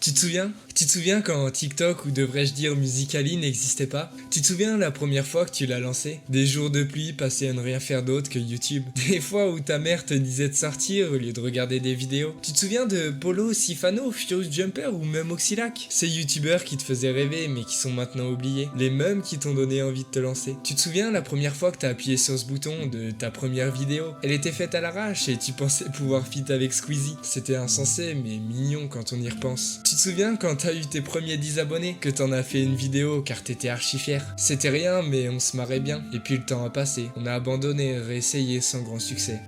Tu te souviens? Tu te souviens quand TikTok, ou devrais-je dire Musical.ly, n'existait pas? Tu te souviens la première fois que tu l'as lancé? Des jours de pluie passés à ne rien faire d'autre que YouTube. Des fois où ta mère te disait de sortir au lieu de regarder des vidéos. Tu te souviens de Polo, Sifano, Furious Jumper ou même Oxylac? Ces youtubeurs qui te faisaient rêver mais qui sont maintenant oubliés. Les mêmes qui t'ont donné envie de te lancer. Tu te souviens la première fois que t'as appuyé sur ce bouton de ta première vidéo? Elle était faite à l'arrache et tu pensais pouvoir fit avec Squeezie. C'était insensé mais mignon quand on y repense. Tu te souviens quand t'as eu tes premiers 10 abonnés, que t'en as fait une vidéo car t'étais archi fier? C'était rien mais on se marrait bien. Et puis le temps a passé, on a abandonné, réessayé sans grand succès.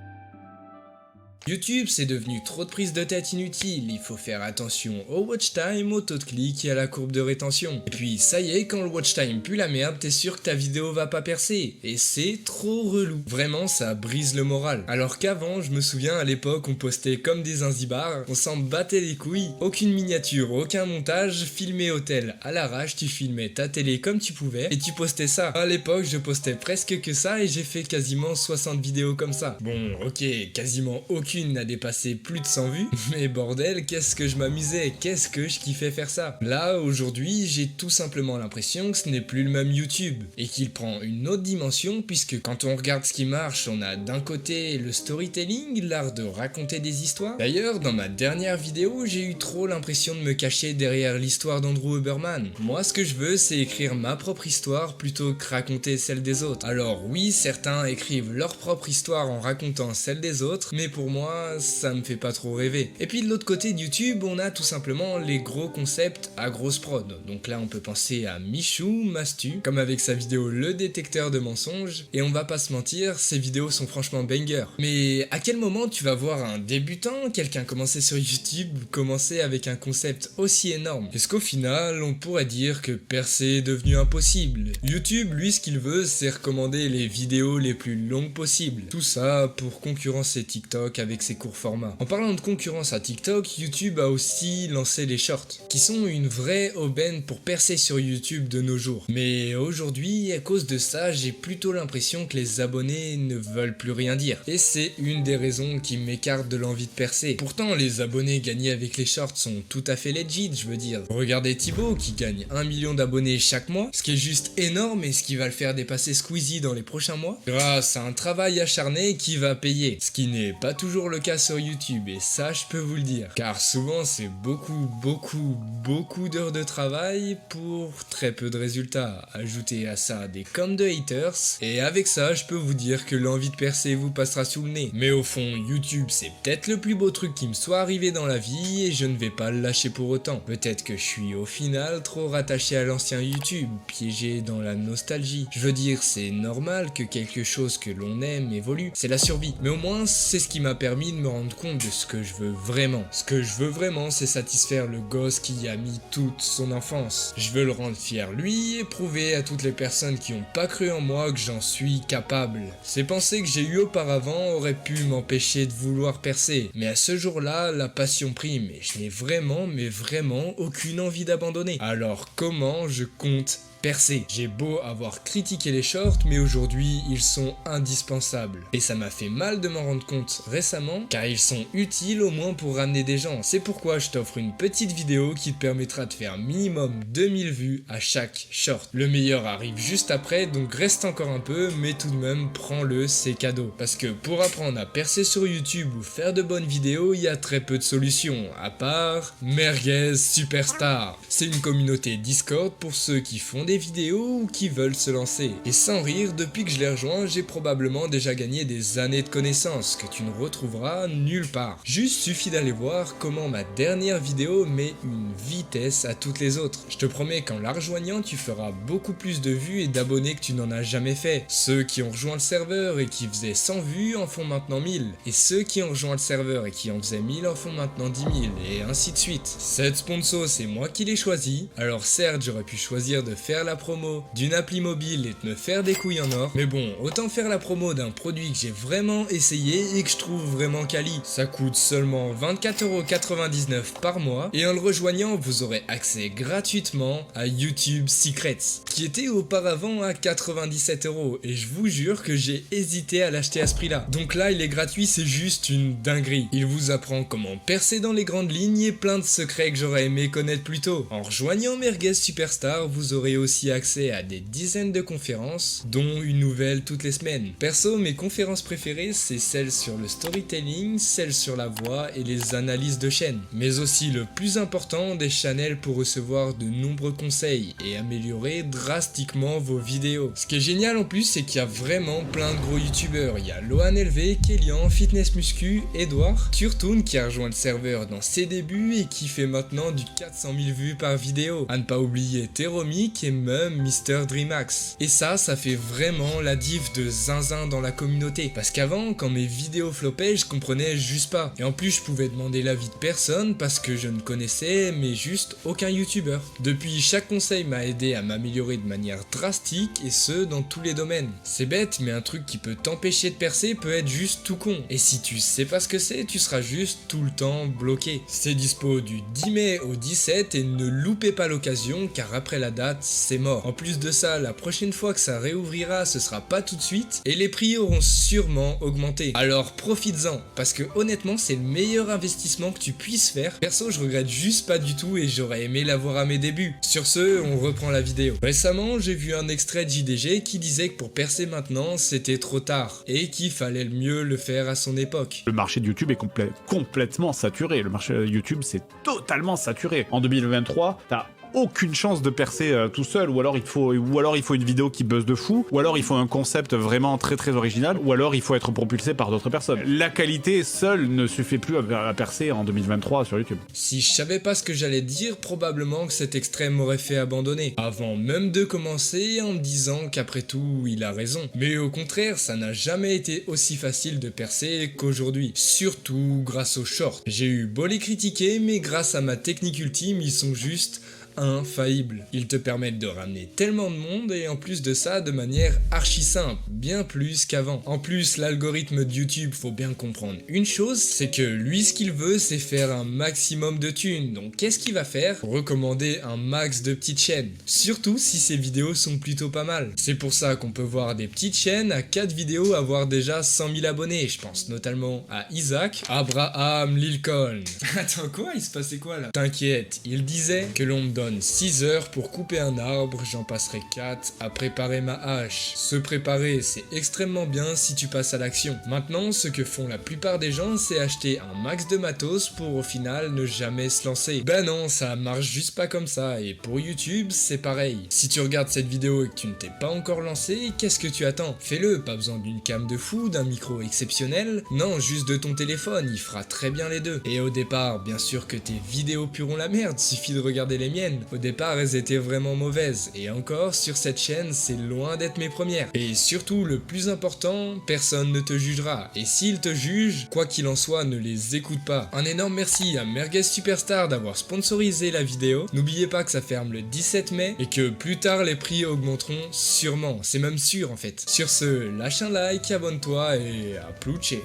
YouTube, c'est devenu trop de prises de tête inutiles, il faut faire attention au watch time, au taux de clic et à la courbe de rétention. Et puis ça y est, quand le watch time pue la merde, t'es sûr que ta vidéo va pas percer. Et c'est trop relou. Vraiment, ça brise le moral. Alors qu'avant, je me souviens à l'époque, on postait comme des inzibars, on s'en battait les couilles. Aucune miniature, aucun montage, filmé hôtel à l'arrache, tu filmais ta télé comme tu pouvais et tu postais ça. À l'époque, je postais presque que ça et j'ai fait quasiment 60 vidéos comme ça. Bon, ok, quasiment aucune n'a dépassé plus de 100 vues, mais bordel, qu'est-ce que je m'amusais, qu'est-ce que je kiffais faire ça. Là, aujourd'hui, j'ai tout simplement l'impression que ce n'est plus le même YouTube, et qu'il prend une autre dimension, puisque quand on regarde ce qui marche, on a d'un côté le storytelling, l'art de raconter des histoires. D'ailleurs, dans ma dernière vidéo, j'ai eu trop l'impression de me cacher derrière l'histoire d'Andrew Huberman. Moi, ce que je veux, c'est écrire ma propre histoire plutôt que raconter celle des autres. Alors oui, certains écrivent leur propre histoire en racontant celle des autres, mais pour moi, ça me fait pas trop rêver. Et puis de l'autre côté de YouTube, on a tout simplement les gros concepts à grosse prod. Donc là, on peut penser à Michou, Mastu, comme avec sa vidéo Le détecteur de mensonges. Et on va pas se mentir, ces vidéos sont franchement banger. Mais à quel moment tu vas voir un débutant, quelqu'un commencer sur YouTube, commencer avec un concept aussi énorme? Est-ce qu'au final, on pourrait dire que percer est devenu impossible? YouTube, lui, ce qu'il veut, c'est recommander les vidéos les plus longues possibles. Tout ça pour concurrencer TikTok avec ses courts formats. En parlant de concurrence à TikTok, YouTube a aussi lancé les shorts, qui sont une vraie aubaine pour percer sur YouTube de nos jours. Mais aujourd'hui, à cause de ça, j'ai plutôt l'impression que les abonnés ne veulent plus rien dire. Et c'est une des raisons qui m'écarte de l'envie de percer. Pourtant, les abonnés gagnés avec les shorts sont tout à fait legit, je veux dire. Regardez Thibaut qui gagne 1 million d'abonnés chaque mois, ce qui est juste énorme et ce qui va le faire dépasser Squeezie dans les prochains mois, grâce à un travail acharné qui va payer. Ce qui n'est pas toujours le cas sur YouTube, et ça je peux vous le dire, car souvent c'est beaucoup d'heures de travail pour très peu de résultats. Ajoutez à ça des comme de haters, et avec ça je peux vous dire que l'envie de percer vous passera sous le nez. Mais au fond, YouTube c'est peut-être le plus beau truc qui me soit arrivé dans la vie, et je ne vais pas le lâcher pour autant. Peut-être que je suis au final trop rattaché à l'ancien YouTube, piégé dans la nostalgie. Je veux dire, c'est normal que quelque chose que l'on aime évolue, c'est la survie. Mais au moins c'est ce qui m'a permis de me rendre compte de ce que je veux vraiment. Ce que je veux vraiment, c'est satisfaire le gosse qui y a mis toute son enfance. Je veux le rendre fier lui et prouver à toutes les personnes qui ont pas cru en moi que j'en suis capable. Ces pensées que j'ai eues auparavant auraient pu m'empêcher de vouloir percer, mais à ce jour-là, la passion prime et je n'ai vraiment aucune envie d'abandonner. Alors comment je compte percer? J'ai beau avoir critiqué les shorts, mais aujourd'hui ils sont indispensables. Et ça m'a fait mal de m'en rendre compte récemment, car ils sont utiles au moins pour ramener des gens. C'est pourquoi je t'offre une petite vidéo qui te permettra de faire minimum 2000 vues à chaque short. Le meilleur arrive juste après, donc reste encore un peu, mais tout de même prends-le, c'est cadeau. Parce que pour apprendre à percer sur YouTube ou faire de bonnes vidéos, il y a très peu de solutions, à part Merguez Superstar. C'est une communauté Discord pour ceux qui font des vidéos ou qui veulent se lancer. Et sans rire, depuis que je l'ai rejoint, j'ai probablement déjà gagné des années de connaissances que tu ne retrouveras nulle part. Juste suffit d'aller voir comment ma dernière vidéo met une vitesse à toutes les autres. Je te promets qu'en la rejoignant, tu feras beaucoup plus de vues et d'abonnés que tu n'en as jamais fait. Ceux qui ont rejoint le serveur et qui faisaient 100 vues en font maintenant 1000. Et ceux qui ont rejoint le serveur et qui en faisaient 1000 en font maintenant 10 000. Et ainsi de suite. Cette sponsor, c'est moi qui l'ai choisi. Alors certes, j'aurais pu choisir de faire faire la promo d'une appli mobile et de me faire des couilles en or. Mais bon, autant faire la promo d'un produit que j'ai vraiment essayé et que je trouve vraiment quali. Ça coûte seulement 24,99€ par mois et en le rejoignant, vous aurez accès gratuitement à YouTube Secrets, qui était auparavant à 97€ et je vous jure que j'ai hésité à l'acheter à ce prix-là. Donc là, il est gratuit, c'est juste une dinguerie. Il vous apprend comment percer dans les grandes lignes et plein de secrets que j'aurais aimé connaître plus tôt. En rejoignant Merguez Superstar, vous aurez aussi accès à des dizaines de conférences, dont une nouvelle toutes les semaines. Perso, mes conférences préférées, c'est celles sur le storytelling, celles sur la voix et les analyses de chaîne. Mais aussi le plus important, des channels pour recevoir de nombreux conseils et améliorer drastiquement vos vidéos. Ce qui est génial en plus, c'est qu'il y a vraiment plein de gros youtubeurs. Il y a Lohan LV, Kélian, Fitness Muscu, Edouard, Turtoon qui a rejoint le serveur dans ses débuts et qui fait maintenant du 400 000 vues par vidéo. À ne pas oublier Teromic et même Mr Dreamax. Et ça fait vraiment la diff de zinzin dans la communauté. Parce qu'avant, quand mes vidéos floppaient, je comprenais juste pas. Et en plus, je pouvais demander l'avis de personne parce que je ne connaissais, mais juste aucun youtubeur. Depuis, chaque conseil m'a aidé à m'améliorer de manière drastique et ce, dans tous les domaines. C'est bête, mais un truc qui peut t'empêcher de percer peut être juste tout con. Et si tu sais pas ce que c'est, tu seras juste tout le temps bloqué. C'est dispo du 10 mai au 17 et ne loupez pas l'occasion car après la date, c'est mort. En plus de ça, la prochaine fois que ça réouvrira, ce sera pas tout de suite et les prix auront sûrement augmenté. Alors profites-en parce que honnêtement, c'est le meilleur investissement que tu puisses faire. Perso, je regrette juste pas du tout et j'aurais aimé l'avoir à mes débuts. Sur ce, on reprend la vidéo. Récemment, j'ai vu un extrait de JDG qui disait que pour percer maintenant, c'était trop tard et qu'il fallait mieux le faire à son époque. Le marché de YouTube est complètement saturé. Le marché de YouTube, c'est totalement saturé. En 2023, t'as aucune chance de percer tout seul, ou alors il faut une vidéo qui buzz de fou, ou alors il faut un concept vraiment très original, ou alors il faut être propulsé par d'autres personnes. La qualité seule ne suffit plus à percer en 2023 sur YouTube. Si je savais pas ce que j'allais dire, probablement que cet extrait m'aurait fait abandonner, avant même de commencer en me disant qu'après tout, il a raison. Mais au contraire, ça n'a jamais été aussi facile de percer qu'aujourd'hui, surtout grâce aux shorts. J'ai eu beau les critiquer, mais grâce à ma technique ultime, ils sont juste infaillible. Ils te permettent de ramener tellement de monde et en plus de ça de manière archi simple, bien plus qu'avant. En plus, l'algorithme de YouTube, faut bien comprendre une chose, c'est que lui ce qu'il veut c'est faire un maximum de thunes. Donc qu'est-ce qu'il va faire? Recommander un max de petites chaînes. Surtout si ces vidéos sont plutôt pas mal. C'est pour ça qu'on peut voir des petites chaînes à 4 vidéos avoir déjà 100 000 abonnés. Je pense notamment à Isaac, Abraham Lilcon. Attends quoi? Il se passait quoi là? T'inquiète, il disait que l'on me donne 6 heures pour couper un arbre, j'en passerai 4 à préparer ma hache. Se préparer, c'est extrêmement bien si tu passes à l'action. Maintenant, ce que font la plupart des gens, c'est acheter un max de matos pour au final ne jamais se lancer. Ben non, ça marche juste pas comme ça, et pour YouTube, c'est pareil. Si tu regardes cette vidéo et que tu ne t'es pas encore lancé, qu'est-ce que tu attends? Fais-le, pas besoin d'une cam de fou, d'un micro exceptionnel, non, juste de ton téléphone, il fera très bien les deux. Et au départ, bien sûr que tes vidéos pueront la merde, suffit de regarder les miennes. Au départ, elles étaient vraiment mauvaises, et encore, sur cette chaîne, c'est loin d'être mes premières. Et surtout, le plus important, personne ne te jugera, et s'ils te jugent, quoi qu'il en soit, ne les écoute pas. Un énorme merci à Merguez Superstar d'avoir sponsorisé la vidéo. N'oubliez pas que ça ferme le 17 mai, et que plus tard, les prix augmenteront sûrement. C'est même sûr, en fait. Sur ce, lâche un like, abonne-toi, et à ploucher.